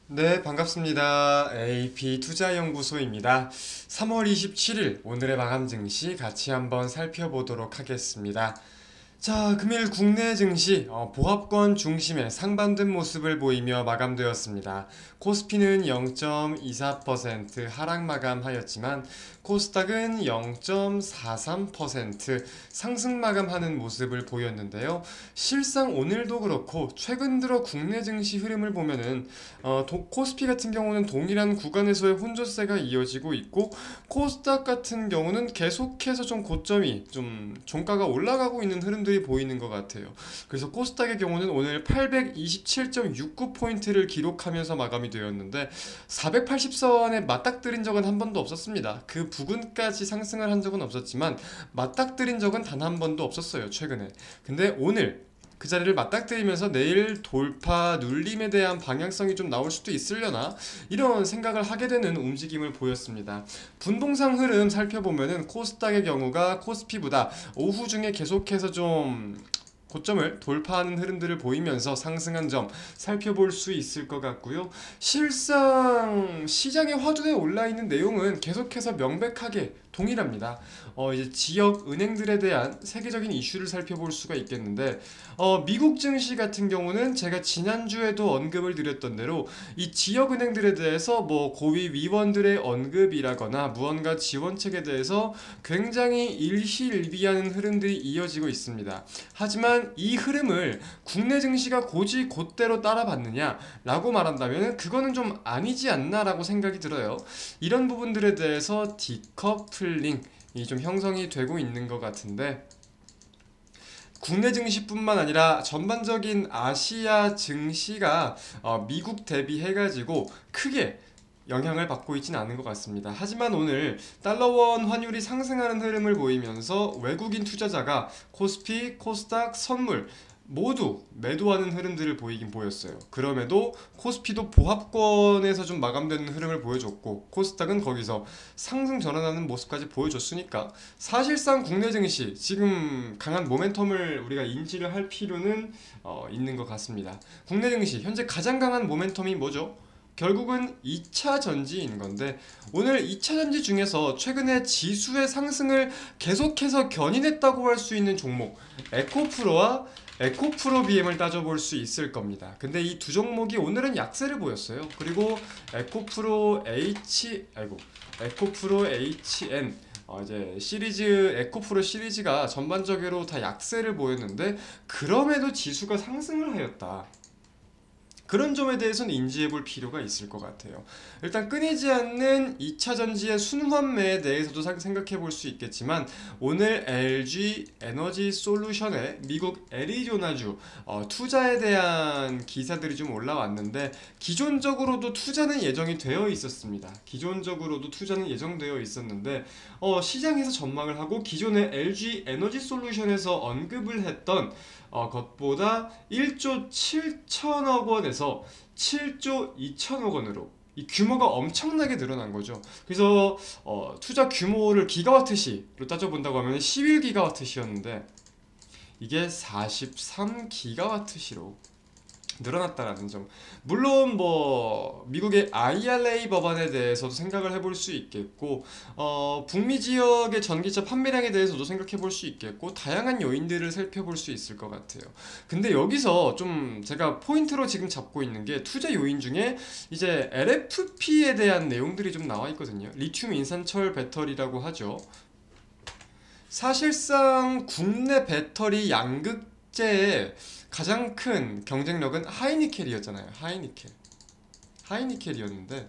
네, 반갑습니다. AP투자연구소입니다. 3월 27일 오늘의 마감 증시 같이 한번 살펴보도록 하겠습니다. 자, 금일 국내 증시 보합권 중심의 상반된 모습을 보이며 마감되었습니다. 코스피는 0.24% 하락 마감하였지만 코스닥은 0.43% 상승 마감하는 모습을 보였는데요. 실상 오늘도 그렇고 최근 들어 국내 증시 흐름을 보면은 코스피 같은 경우는 동일한 구간에서의 혼조세가 이어지고 있고 코스닥 같은 경우는 계속해서 좀 고점이 좀 종가가 올라가고 있는 흐름들이 보이는 것 같아요. 그래서 코스닥의 경우는 오늘 827.69포인트를 기록하면서 마감이 되었는데 480선에 맞닥뜨린 적은 한 번도 없었습니다. 그 부근까지 상승을 한 적은 없었지만 맞닥뜨린 적은 단 한 번도 없었어요, 최근에. 근데 오늘 그 자리를 맞닥뜨리면서 내일 돌파 눌림에 대한 방향성이 좀 나올 수도 있으려나 이런 생각을 하게 되는 움직임을 보였습니다. 분봉상 흐름 살펴보면은 코스닥의 경우가 코스피보다 오후 중에 계속해서 좀 고점을 돌파하는 흐름들을 보이면서 상승한 점 살펴볼 수 있을 것 같고요. 실상 시장의 화두에 올라 있는 내용은 계속해서 명백하게 동일합니다. 이제 지역 은행들에 대한 세계적인 이슈를 살펴볼 수가 있겠는데, 미국 증시 같은 경우는 제가 지난주에도 언급을 드렸던 대로 이 지역 은행들에 대해서 뭐 고위 위원들의 언급이라거나 무언가 지원책에 대해서 굉장히 일희일비하는 흐름들이 이어지고 있습니다. 하지만 이 흐름을 국내 증시가 고지 곧대로 따라받느냐 라고 말한다면 그거는 좀 아니지 않나 라고 생각이 들어요. 이런 부분들에 대해서 디커플링이 좀 형성이 되고 있는 것 같은데, 국내 증시뿐만 아니라 전반적인 아시아 증시가 미국 대비해가지고 크게 영향을 받고 있지는 않은 것 같습니다. 하지만 오늘 달러원 환율이 상승하는 흐름을 보이면서 외국인 투자자가 코스피, 코스닥, 선물 모두 매도하는 흐름들을 보이긴 보였어요. 그럼에도 코스피도 보합권에서 좀 마감되는 흐름을 보여줬고 코스닥은 거기서 상승 전환하는 모습까지 보여줬으니까 사실상 국내 증시 지금 강한 모멘텀을 우리가 인지를 할 필요는 있는 것 같습니다. 국내 증시 현재 가장 강한 모멘텀이 뭐죠? 결국은 2차 전지인 건데, 오늘 2차 전지 중에서 최근에 지수의 상승을 계속해서 견인했다고 할 수 있는 종목 에코프로와 에코프로 BM을 따져볼 수 있을 겁니다. 근데 이 두 종목이 오늘은 약세를 보였어요. 그리고 에코프로 HN 이제 시리즈 에코프로 시리즈가 전반적으로 다 약세를 보였는데 그럼에도 지수가 상승을 하였다. 그런 점에 대해서는 인지해 볼 필요가 있을 것 같아요. 일단 끊이지 않는 2차 전지의 순환매에 대해서도 생각해 볼 수 있겠지만, 오늘 LG 에너지 솔루션의 미국 애리조나주 투자에 대한 기사들이 좀 올라왔는데, 기존적으로도 투자는 예정이 되어 있었습니다. 기존적으로도 투자는 예정되어 있었는데 시장에서 전망을 하고 기존의 LG 에너지 솔루션에서 언급을 했던 것보다 1조 7천억 원에서 7조 2천억 원으로 이 규모가 엄청나게 늘어난 거죠. 그래서 투자 규모를 기가와트시로 따져본다고 하면 11기가와트시였는데 이게 43기가와트시로 늘어났다라는 점. 물론 뭐 미국의 IRA 법안에 대해서도 생각을 해볼 수 있겠고, 북미 지역의 전기차 판매량에 대해서도 생각해 볼 수 있겠고, 다양한 요인들을 살펴볼 수 있을 것 같아요. 근데 여기서 좀 제가 포인트로 지금 잡고 있는 게, 투자 요인 중에 이제 LFP에 대한 내용들이 좀 나와 있거든요. 리튬 인산철 배터리라고 하죠. 사실상 국내 배터리 양극재의 가장 큰 경쟁력은 하이니켈이었잖아요. 하이니켈이었는데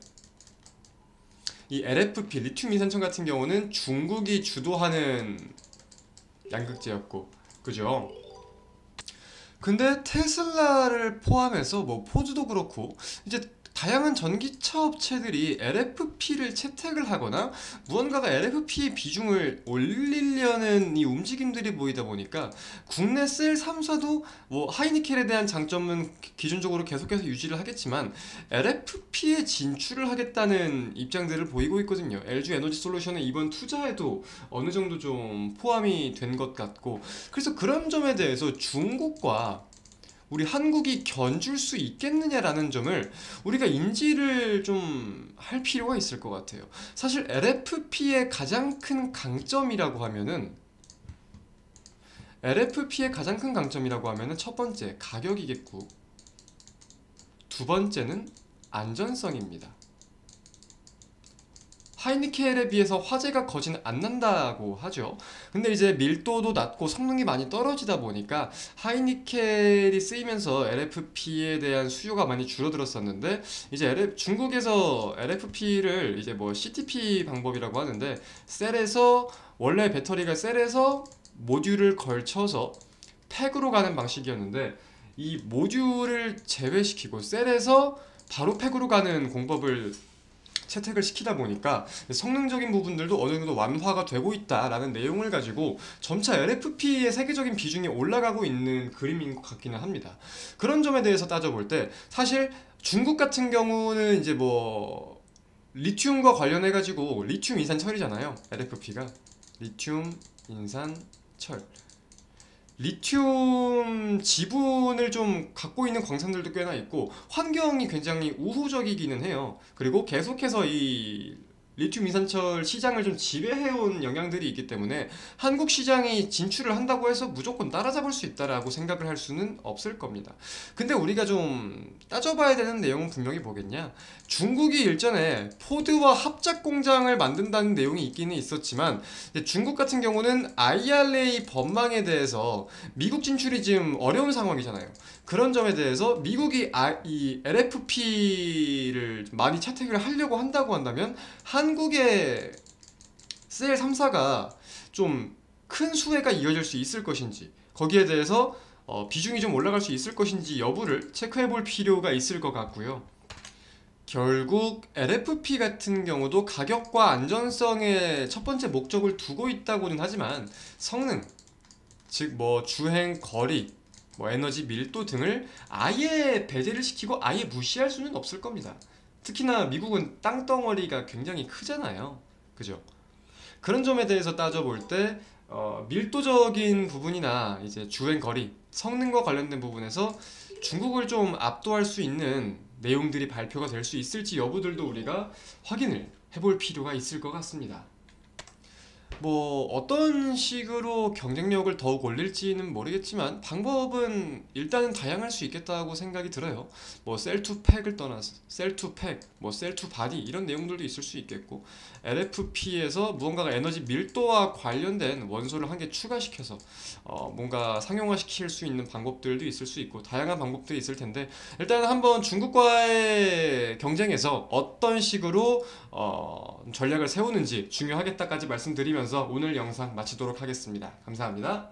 이 LFP 리튬 인산철 같은 경우는 중국이 주도하는 양극재였고, 그죠? 근데 테슬라를 포함해서 뭐 포즈도 그렇고 이제 다양한 전기차 업체들이 LFP를 채택을 하거나 무언가가 LFP 비중을 올리려는 이 움직임들이 보이다 보니까 국내 셀 3사도 뭐 하이니켈에 대한 장점은 기존적으로 계속해서 유지를 하겠지만 LFP에 진출을 하겠다는 입장들을 보이고 있거든요. LG 에너지 솔루션의 이번 투자에도 어느 정도 좀 포함이 된 것 같고, 그래서 그런 점에 대해서 중국과 우리 한국이 견줄 수 있겠느냐라는 점을 우리가 인지를 좀 할 필요가 있을 것 같아요. 사실 LFP의 가장 큰 강점이라고 하면은 첫 번째 가격이겠고, 두 번째는 안전성입니다. 하이니켈에 비해서 화재가 거진 안 난다고 하죠. 근데 이제 밀도도 낮고 성능이 많이 떨어지다 보니까 하이니켈이 쓰이면서 LFP에 대한 수요가 많이 줄어들었었는데, 이제 중국에서 LFP를 이제 뭐 CTP 방법이라고 하는데, 원래 배터리가 셀에서 모듈을 걸쳐서 팩으로 가는 방식이었는데, 이 모듈을 제외시키고 셀에서 바로 팩으로 가는 공법을 채택을 시키다 보니까 성능적인 부분들도 어느 정도 완화가 되고 있다라는 내용을 가지고 점차 LFP의 세계적인 비중이 올라가고 있는 그림인 것 같기는 합니다. 그런 점에 대해서 따져볼 때 사실 중국 같은 경우는 이제 뭐 리튬과 관련해 가지고 리튬 인산철이잖아요. LFP가 리튬 인산철, 리튬 지분을 좀 갖고 있는 광산들도 꽤나 있고 환경이 굉장히 우호적이기는 해요. 그리고 계속해서 이 리튬 인산철 시장을 좀 지배해온 영향들이 있기 때문에 한국 시장이 진출을 한다고 해서 무조건 따라잡을 수 있다라고 생각을 할 수는 없을 겁니다. 근데 우리가 좀 따져봐야 되는 내용은 분명히 뭐겠냐? 중국이 일전에 포드와 합작 공장을 만든다는 내용이 있기는 있었지만, 중국 같은 경우는 IRA 법망에 대해서 미국 진출이 지금 어려운 상황이잖아요. 그런 점에 대해서 미국이 이 LFP를 많이 채택을 하려고 한다고 한다면 한국의 셀 3사가 좀 큰 수혜가 이어질 수 있을 것인지, 거기에 대해서 비중이 좀 올라갈 수 있을 것인지 여부를 체크해 볼 필요가 있을 것 같고요. 결국 LFP 같은 경우도 가격과 안전성에 첫 번째 목적을 두고 있다고는 하지만 성능, 즉 뭐 주행 거리, 뭐 에너지 밀도 등을 아예 배제를 시키고 아예 무시할 수는 없을 겁니다. 특히나 미국은 땅덩어리가 굉장히 크잖아요. 그죠? 그런 점에 대해서 따져볼 때 밀도적인 부분이나 이제 주행 거리, 성능과 관련된 부분에서 중국을 좀 압도할 수 있는 내용들이 발표가 될 수 있을지 여부들도 우리가 확인을 해볼 필요가 있을 것 같습니다. 뭐 어떤 식으로 경쟁력을 더욱 올릴지는 모르겠지만 방법은 일단은 다양할 수 있겠다고 생각이 들어요. 뭐 셀 투 팩을 떠나서 셀 투 팩, 뭐 셀 투 바디 이런 내용들도 있을 수 있겠고, LFP에서 무언가가 에너지 밀도와 관련된 원소를 한 개 추가시켜서 뭔가 상용화시킬 수 있는 방법들도 있을 수 있고 다양한 방법들이 있을 텐데, 일단 한번 중국과의 경쟁에서 어떤 식으로 전략을 세우는지 중요하겠다까지 말씀드리면서 오늘 영상 마치도록 하겠습니다. 감사합니다.